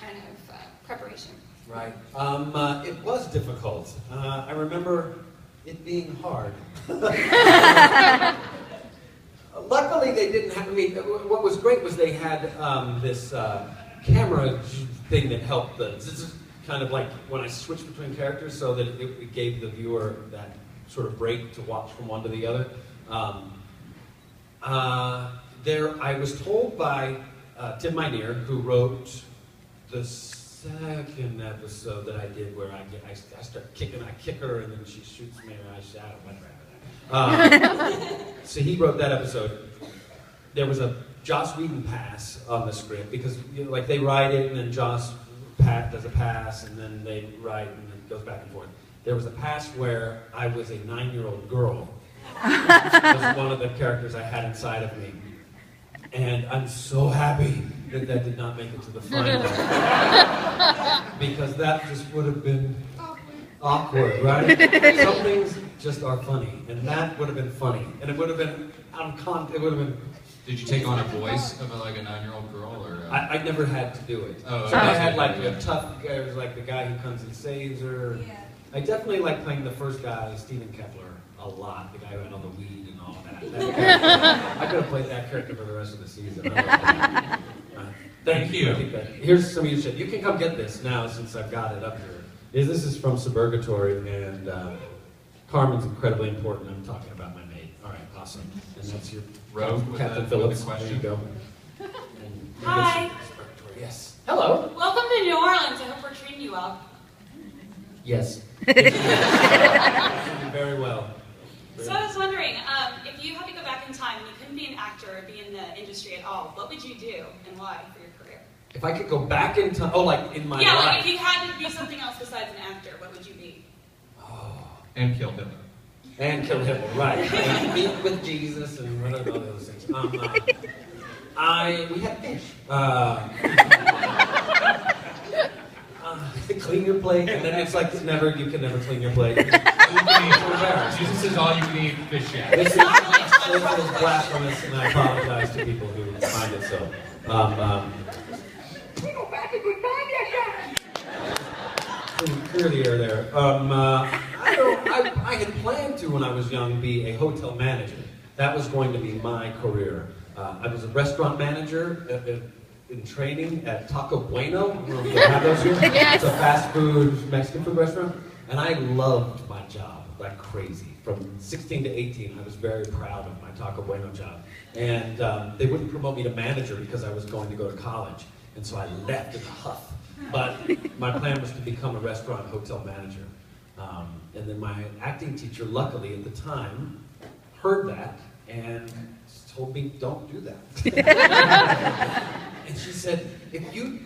kind of preparation? Right. It was difficult. I remember it being hard. Luckily, they didn't have. I mean, what was great was they had this camera thing that helped kind of like when I switched between characters, so that it gave the viewer that sort of break to watch from one to the other. I was told by Tim Minear, who wrote the second episode that I did, where I start kicking, I kick her, and then she shoots me, and I shout, whatever. So he wrote that episode. There was a Joss Whedon pass on the script, because like they write it, and then Joss does a pass, and then they write, and then it goes back and forth. There was a pass where I was a 9-year-old girl. That was one of the characters I had inside of me. And I'm so happy that that did not make it to the final. Because that just would have been awkward, right? Some things just are funny, and that would have been funny. And it would have been it would have been... Did you take on a voice of like a 9-year-old girl, or? I never had to do it. Oh, so I had like a tough guy, was like the guy who comes and saves her. Yeah. I definitely like playing the first guy, Stephen Kepler, a lot. The guy who had all the weed and all that. I could have played that character for the rest of the season. Thank you. Here's some of your shit. You can come get this now since I've got it up here. This is from Suburgatory, and Carmen's incredibly important. I'm talking about my maid. All right, awesome. And that's your Rogue Captain Phillips. There you go. Hi. Yes. Hello. Welcome to New Orleans. I hope we're treating you well. Yes. Very well. So I was wondering, if you had to go back in time and you couldn't be an actor or be in the industry at all, what would you do and why for your career? If I could go back in time, like in my life. Yeah, like if you had to be something else besides an actor, what would you be? Oh. And kill Hitler. And kill Hitler, right. And meet with Jesus and what are all those things. We had fish. Clean your plate, and then it's like you can never clean your plate. Jesus is all you can eat fish at. This is blasphemous, and I apologize to people who find it so. We go back a good time, yes, clear the air there. I had planned to, when I was young, be a hotel manager. That was going to be my career. I was a restaurant manager in training at Taco Bueno. I don't know if you have those here. Yes. It's a fast food, Mexican food restaurant. And I loved my job like crazy. From 16 to 18, I was very proud of my Taco Bueno job. And they wouldn't promote me to manager because I was going to go to college. And so I left in a huff. But my plan was to become a restaurant hotel manager. And then my acting teacher, luckily at the time, heard that and told me, don't do that. And she said, if you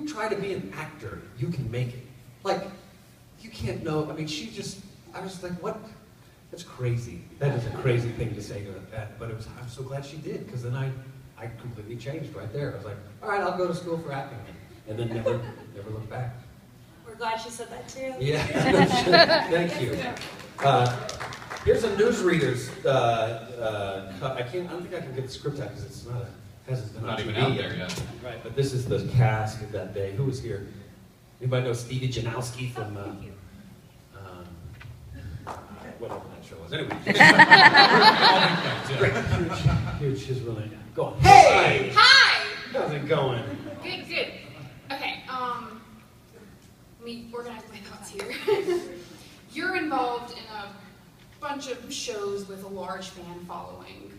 try to be an actor, you can make it. Like, you can't know, I mean, I was like, what? That's crazy. That is a crazy thing to say to that. But I'm so glad she did, because then I completely changed right there. I was like, all right, I'll go to school for acting. And then never looked back. We're glad she said that too. Yeah, thank you. Here's a newsreader's cut. I don't think I can get the script out because it's hasn't not even TV out there yet. Right, but this is the cast of that day. Who was here? Anybody know Stevie Janowski from whatever that show was? Anyway, huge. She's really go on. Hey! Hi! How's it going? Good, good. Okay, let me organize my thoughts here. You're involved in a bunch of shows with a large fan following.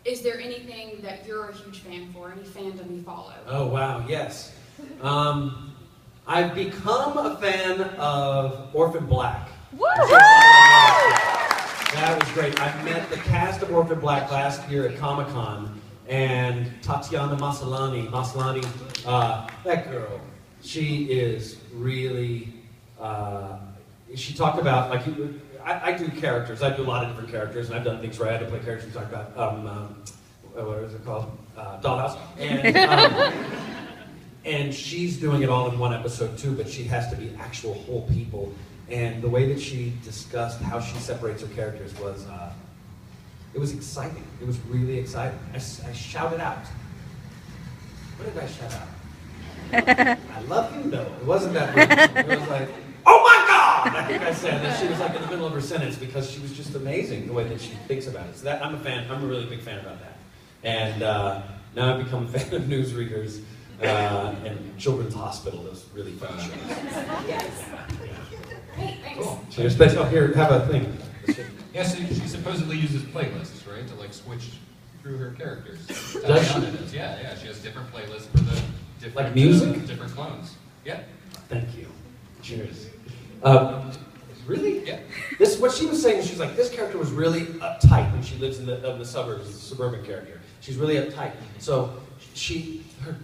Is there anything that you're a huge fan for? Any fandom you follow? Oh, wow, yes. I've become a fan of Orphan Black. Woo-hoo! That was great. I met the cast of Orphan Black last year at Comic-Con, and Tatiana Maslany, that girl, she is really, she talked about, like, I do characters. I do a lot of different characters, and I've done things where I had to play characters. We talked about, what is it called? Dollhouse. And she's doing it all in one episode too, but she has to be actual whole people. And the way that she discussed how she separates her characters was, it was exciting. It was really exciting. I shouted out. What did I shout out? I love you? No, it wasn't that rude. It was like, oh my God! I think I said that she was like in the middle of her sentence because she was just amazing the way that she thinks about it. So that I'm a fan. I'm a really big fan about that. And now I've become a fan of newsreaders and Children's Hospital. Those really fun shows. Yes. Great, thanks. Cool. Cheers. Thanks. Oh, here, have a thing. Yeah, so she supposedly uses playlists, right, to like switch through her characters. That's Does how she? it is. Yeah, yeah. She has different playlists for the different Like music? different clones. Yeah. Thank you. Cheers. Really? Yeah. This what she was saying. She's like, this character was really uptight when she lives in the suburbs. The suburban character. She's really uptight. So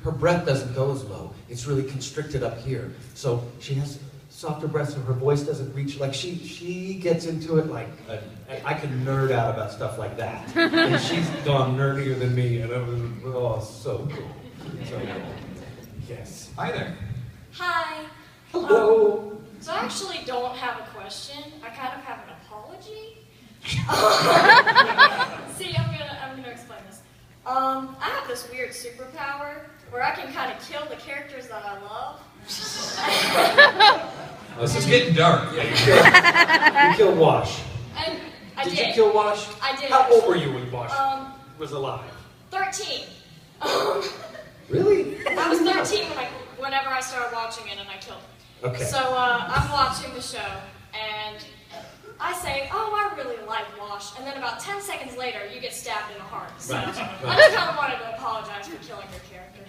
her breath doesn't go as low. It's really constricted up here. So she has softer breath, so her voice doesn't reach. Like she gets into it like I can nerd out about stuff like that. And she's gone nerdier than me, and it was so cool. So cool. Yes. Hi there. Hi. Hello. So I actually don't have a question. I kind of have an apology. See, I'm gonna explain this. I have this weird superpower where I can kind of kill the characters that I love. This is getting dark. Yeah, you killed Wash. And I Did did. you kill Wash? I did. How old were you when Wash Um, was alive? 13. Really? I was 13 whenever I started watching it, and I killed him. Okay. So I'm watching the show, and I say, "Oh, I really like Wash," and then about 10 seconds later, you get stabbed in the heart. So Right, I right. just kind of wanted to apologize for killing your character.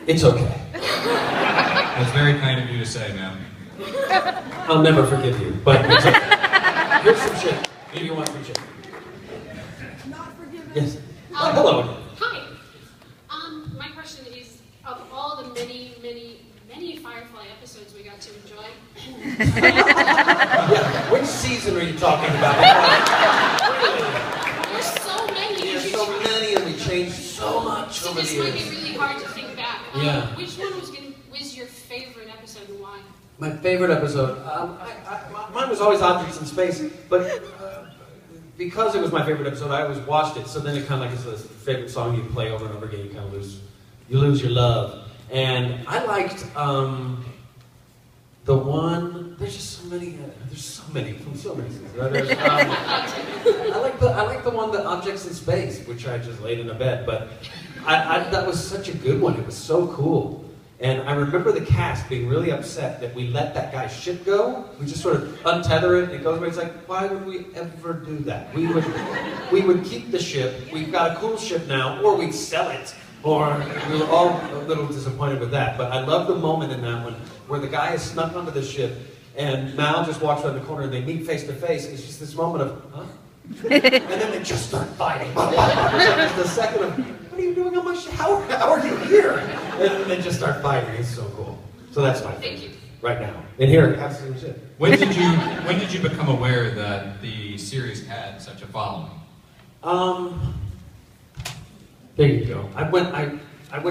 It's okay. That's very kind of you to say, ma'am. I'll never forgive you, but it's okay. Here's some shit. Maybe you want some shit. Not forgiven. Yes. Hello. Hi. My question is, of all the many Firefly episodes we got to enjoy, Yeah. Which season are you talking about? there's so many. There's so many, and we changed so much So over the this might be years. really hard to think back. Yeah. Which one was your favorite episode and why? My favorite episode. Mine was always Objects in Space, but because it was my favorite episode, I always watched it. So then it kind of like is a favorite song you play over and over again. You kind of lose your love. And I liked the one. There's just so many. There's so many from so many seasons. I like the one that Objects in Space, which I just laid in a bed. But that was such a good one. It was so cool. And I remember the cast being really upset that we let that guy's ship go. We just sort of untether it, and it goes away. It's like, why would we ever do that? We would keep the ship. We've got a cool ship now, or we'd sell it. Or we were all a little disappointed with that. But I love the moment in that one where the guy is snuck onto the ship, and Mal just walks around the corner, and they meet face to face. It's just this moment of, huh? And then they just start fighting. It's the second of, what are you doing on my ship? How are you here? And then they just start fighting. It's so cool. So that's my favorite. Thank you. Right now. And here, have some shit. When did you become aware that the series had such a following? There you go. I went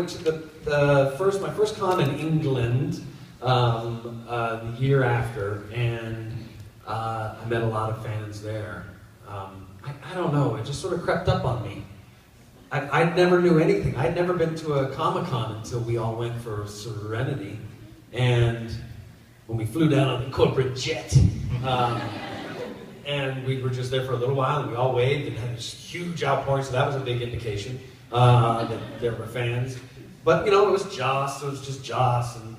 to my first con in England the year after, and I met a lot of fans there. I don't know, it just sort of crept up on me. I never knew anything. I'd never been to a Comic-Con until we all went for Serenity, and when we flew down on the corporate jet, and we were just there for a little while, and we all waved and had this huge outpouring, so that was a big indication that there were fans. But, you know, it was Joss, so it was just Joss, and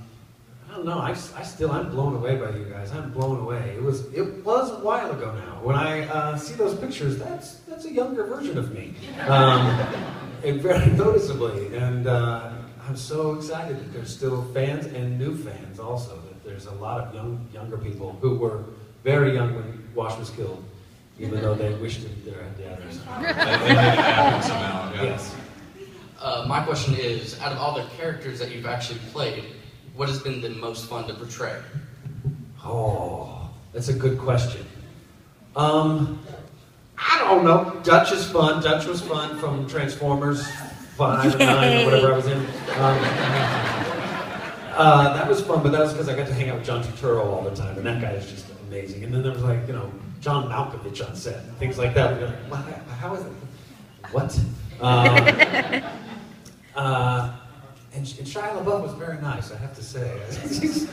I don't know, I'm blown away by you guys. I'm blown away. It was a while ago now. When I see those pictures, that's a younger version of me. And very noticeably. And I'm so excited that there's still fans and new fans also. That there's a lot of younger people who were very young when Wash was killed, even though they wished it their others. They made it happen somehow. Yeah. Yes. My question is, out of all the characters that you've actually played, what has been the most fun to portray? Oh, that's a good question. I don't know. Dutch is fun. Dutch was fun from Transformers 5 or 9 or whatever I was in. That was fun, but that was because I got to hang out with John Turturro all the time, and that guy is just amazing. And then there was like, you know, John Malkovich on set, and things like that. We're like, how is it? What? And Shia LaBeouf was very nice, I have to say. He's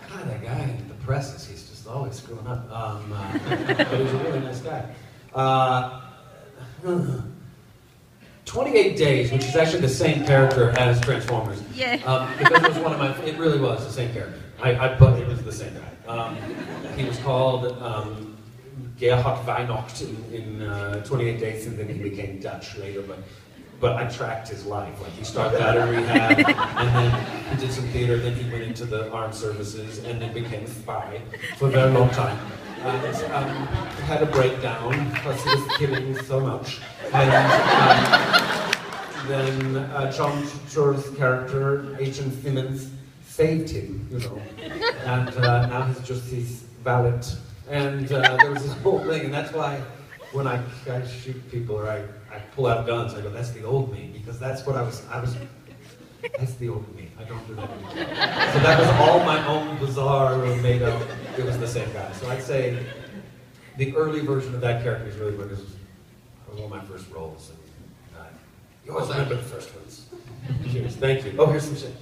kind of guy in the presses. He's just always screwing up. But he was a really nice guy. 28 Days, which is actually the same character as Transformers. Yeah. Because it was one of my, it really was the same character. But it was the same guy. He was called Gerhard Weihnacht in 28 Days, and then he became Dutch later. But I tracked his life. Like he started out in rehab, and then he did some theater. Then he went into the armed services, and then became a spy for a very long time. Had a breakdown because he was killing so much. And then John Turturro's character, Agent Simmons, saved him, you know. And now he's just his valet. And there was this whole thing, and that's why when I shoot people or I pull out guns, I go, that's the old me, because that's what I was, that's the old me. I don't do that anymore. So that was all my own bizarre made up. It was the same guy. So I'd say the early version of that character is really what is one of my first roles. And, you always remember the first ones. Cheers. Thank you. Oh, here's some shit.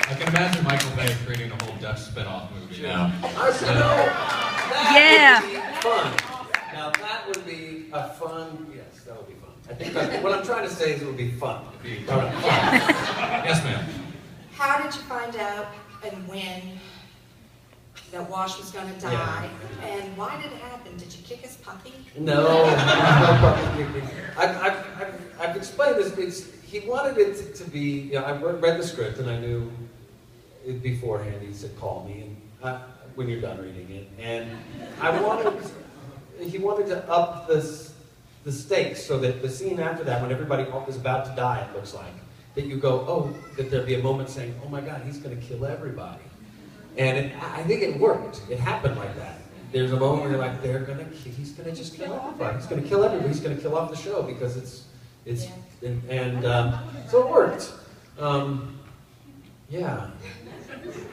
I can imagine Michael Bay creating a whole Dutch spin-off movie now. I said, no, that would be fun. Now that would be a fun, yes, that would be fun. I think what I'm trying to say is it would be fun. All right. Yes, ma'am. How did you find out and when that Wash was going to die? Yeah. And why did it happen? Did you kick his puppy? No, I've explained this. He wanted it to be, you know, I read the script and I knew it beforehand. He said, call me and, when you're done reading it. And he wanted to up the stakes so that the scene after that, when everybody is about to die, it looks like, that you go, oh, that there'd be a moment saying, oh my God, he's going to kill everybody. And I think it worked. It happened like that. There's a moment where you're like, he's going to just kill everybody. He's going to kill everybody. He's going to kill off the show because so it worked. Yeah.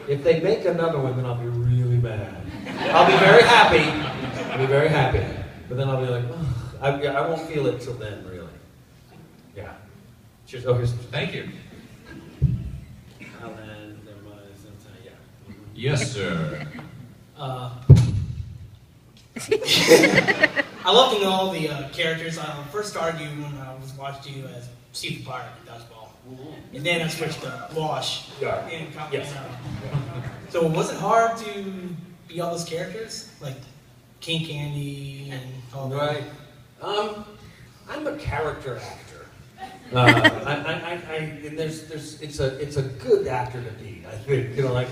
If they make another one, then I'll be really mad. I'll be very happy. But then I'll be like, oh, I won't feel it till then, really. Yeah. Cheers. Oh, here's some. Thank you. Alan, yeah. Yes, sir. I love to know all the characters. I first started you when I was watching you as Steve Pirate in Dodgeball. And then I switched to Wash. Yeah. Yes. So was it hard to be all those characters? Like King Candy and all that? Right. I'm a character actor. And it's a good actor to be, I think. You know, like,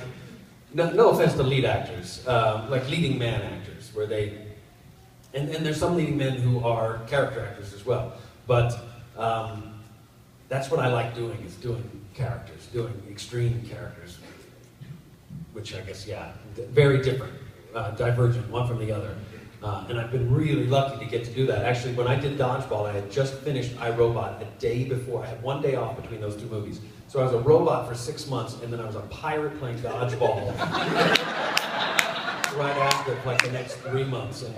no offense to lead actors, like leading man actors, where they, and there's some leading men who are character actors as well. But that's what I like doing, is doing characters, doing extreme characters, which I guess, yeah, very different, divergent, one from the other. And I've been really lucky to get to do that. Actually, when I did Dodgeball, I had just finished iRobot a day before. I had one day off between those two movies. So I was a robot for 6 months, and then I was a pirate playing Dodgeball right after, for like the next 3 months. And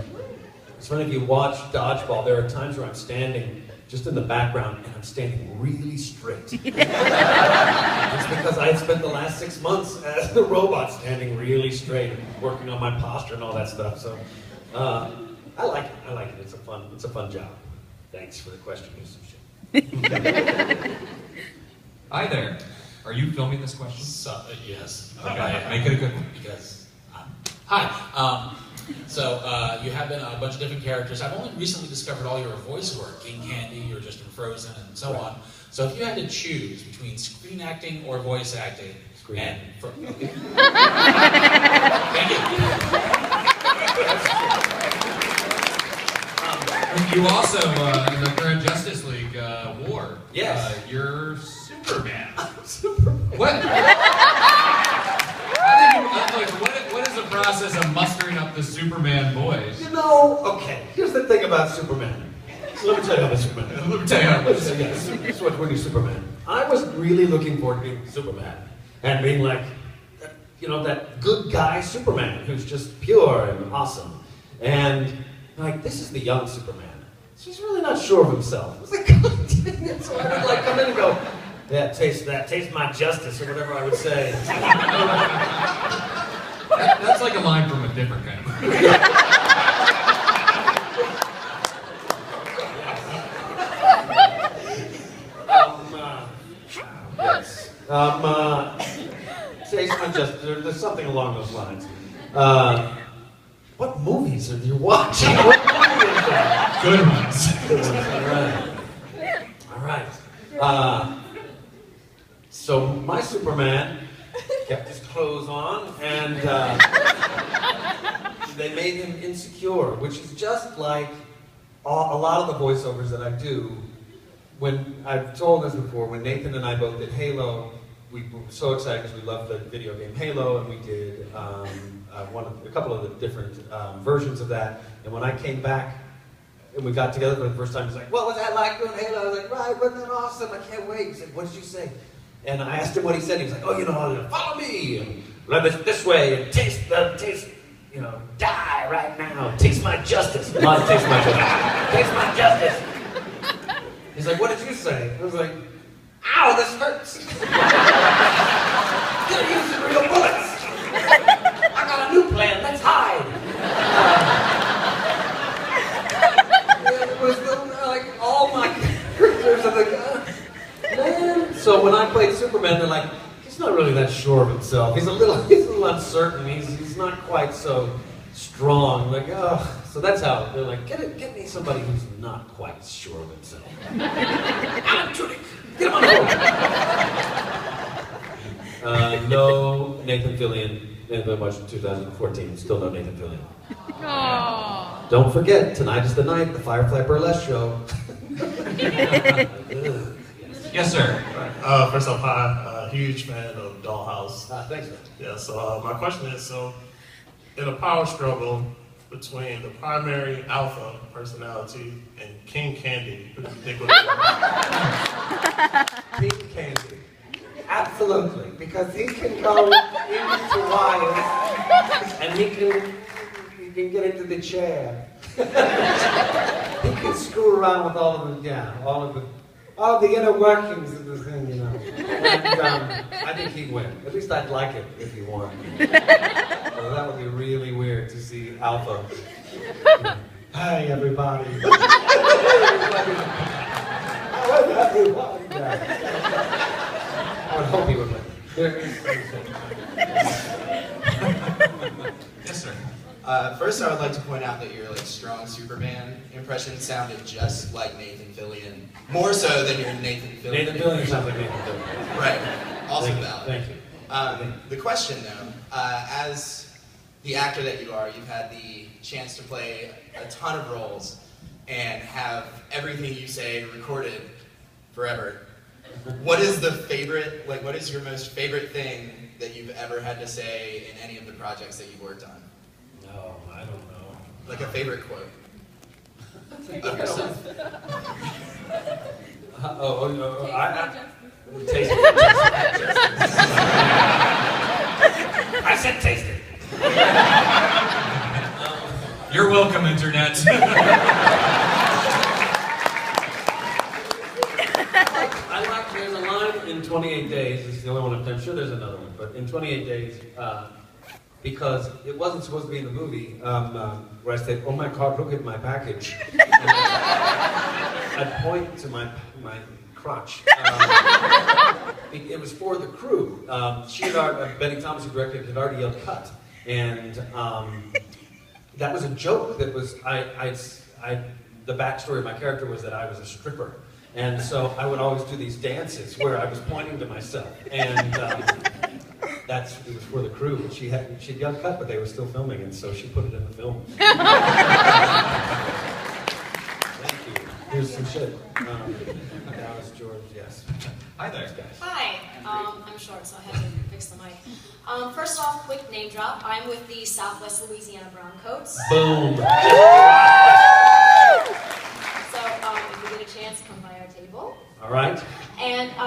it's funny, if you watch Dodgeball, there are times where I'm standing just in the background, and I'm standing really straight. It's because I had spent the last 6 months as the robot standing really straight and working on my posture and all that stuff. So I like it. It's a fun job. Thanks for the question. Hi there. Are you filming this question? Yes. Okay, make it a good one. Because, hi. You have been a bunch of different characters. I've only recently discovered all your voice work. King Candy, you were just in Frozen, and so on. So if you had to choose between screen acting or voice acting, okay. Thank you. You also, in the current Justice League war, yes, you're Superman. Superman. What? What is the process of mustering up the Superman boys? You know, okay, here's the thing about Superman. Let me tell you about Superman. Let me tell you how this is when you're Superman. I was really looking forward to being Superman and being like, you know, that good guy Superman who's just pure and awesome. And like, this is the young Superman. he's really not sure of himself. I was like, God dang it. So I would like come in and go, yeah, taste that, taste my justice, or whatever I would say. That's like a line from a different kind of movie. Yes. Taste my justice. There's something along those lines. What movies are you watching? What movie is that? Good ones. Good ones. All right. So my Superman kept his clothes on, and they made him insecure, which is just like a lot of the voiceovers that I do. When I've told this before, when Nathan and I both did Halo, we were so excited because we loved the video game Halo, and we did a couple of the different versions of that. And when I came back and we got together for the first time, he's like, "What was that like doing Halo?" I was like, "Right, wasn't that awesome? I can't wait." He said, "What did you say?" And I asked him what he said. He was like, "Oh, follow me, and let this way, and taste, die right now, taste my justice." Not taste my justice. Taste my justice. He's like, "What did you say?" I was like, "Ow, this hurts." You're using real bullets. I got a new plan. Let's hide. It was like all my characters are like, man. So when I played Superman, they're like, he's not really that sure of himself. He's a little uncertain. He's not quite so strong. Like, oh. So that's how they're like, get me somebody who's not quite sure of himself. Alan Tudyk, get him on the board. No Nathan Fillion. Anybody watched 2014? Still no Nathan Fillion. Aww. Don't forget, tonight is the night, the Firefly Burlesque show. Yes, sir. First off, hi. Huge fan of Dollhouse. Thanks, man. Yeah, so my question is, in a power struggle between the primary alpha personality and King Candy, who do you think would win? King Candy. Absolutely, because he can go into wires and he can get into the chair. He can screw around with all of the inner workings of the thing, And I think he'd win. At least I'd like it if he won. So that would be really weird to see Alpha. Hi, everybody. I would hope he would win. Yes, sir. First, I would like to point out that your strong Superman impression sounded just like Nathan Fillion, more so than your Nathan Fillion. Nathan Fillion sounds like Nathan Fillion. Right. Also valid. Thank you. The question, though, as the actor that you are, you've had the chance to play a ton of roles and have everything you say recorded forever. What is what is your most favorite thing that you've ever had to say in any of the projects that you've worked on? No, I don't know. Like a favorite quote of yourself. Taste it. I said taste it. You're welcome, Internet. There's a line in 28 Days, this is the only one I'm sure there's another one, but in 28 Days, because it wasn't supposed to be in the movie, where I said, "Oh my God, look at my package." I'd point to my crotch. It was for the crew. Betty Thomas, who directed, had already yelled cut. And that was a joke that was, the backstory of my character was that I was a stripper. And so I would always do these dances where I was pointing to myself. And it was for the crew. She'd yelled cut, but they were still filming, and so she put it in the film. Thank you. Here's some shit. That was George, yes. Hi there. Guys. Hi, I'm short, so I had to fix the mic. First off, quick name drop. I'm with the Southwest Louisiana Browncoats. Boom. So, if you get a chance, come by our table. All right. And, I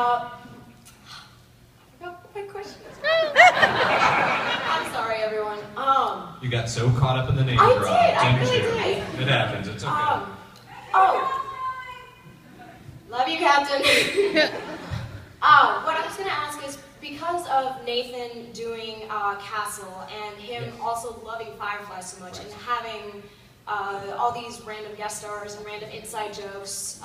forgot what my question is. I'm sorry, everyone. You got so caught up in the name I drop. did, I James really did. did. It happens, it's okay. Oh. Love you, Captain. What I was going to ask is, because of Nathan doing Castle and him also loving Firefly so much and having all these random guest stars and random inside jokes,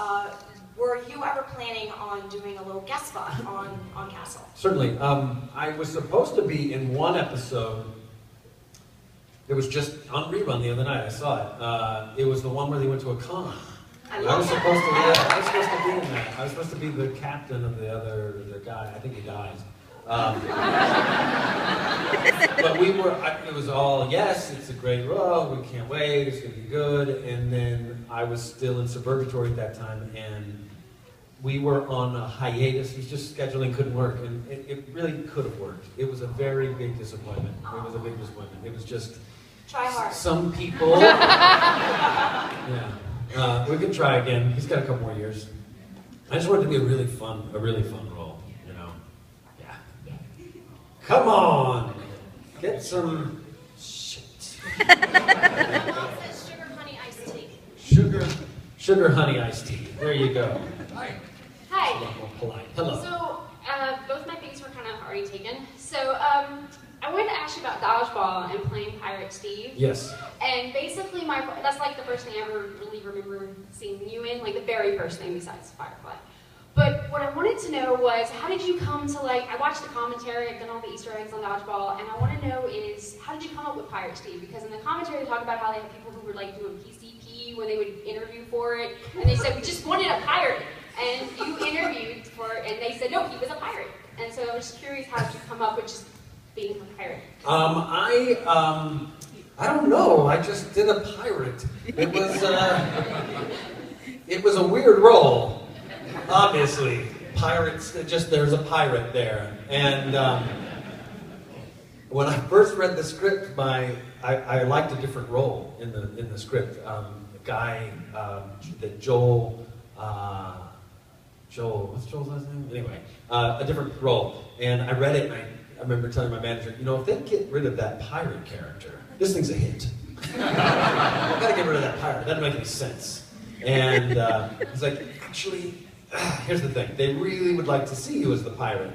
were you ever planning on doing a little guest spot on Castle? Certainly. I was supposed to be in one episode. It was just on rerun the other night. I saw it. It was the one where they went to a con. I was supposed to be in that. I was supposed to be the captain of the guy. I think he dies. But it was all, yes, it's a great role, we can't wait, it's going to be good. And then I was still in Suburgatory at that time, and we were on a hiatus. It was just scheduling couldn't work, and it really could have worked. It was a very big disappointment. It was a big disappointment. It was just... Try hard. Some people... Yeah. We can try again. He's got a couple more years. I just wanted it to be a really fun role, you know? Yeah. Come on! Get some shit. Sugar, honey, iced tea. Sugar, honey, iced tea. There you go. Hi. Hi. A lot more polite. Hello. So, both my things were kind of already taken. So, I wanted to ask you about Dodgeball and playing Pirate Steve. Yes. And basically, that's like the first thing I ever really remember seeing you in, like the very first thing besides Firefly. But what I wanted to know was, how did you come to, like, I watched the commentary, I've done all the Easter eggs on Dodgeball, and I want to know is, how did you come up with Pirate Steve? Because in the commentary they talk about how they had people who were, like, doing PCP when they would interview for it, and they said, we just wanted a pirate. And you interviewed for it, and they said, no, he was a pirate. And so I was just curious, how did you come up with just being a pirate? I don't know. I just did a pirate. It was a weird role. Obviously, pirates. There's a pirate there. And when I first read the script, I liked a different role in the script. A guy that Joel. What's Joel's last name? Anyway, a different role. And I read it, and I remember telling my manager, you know, if they get rid of that pirate character, this thing's a hit. I've got to get rid of that pirate. That doesn't make any sense. And he's like, actually, here's the thing. They really would like to see you as the pirate.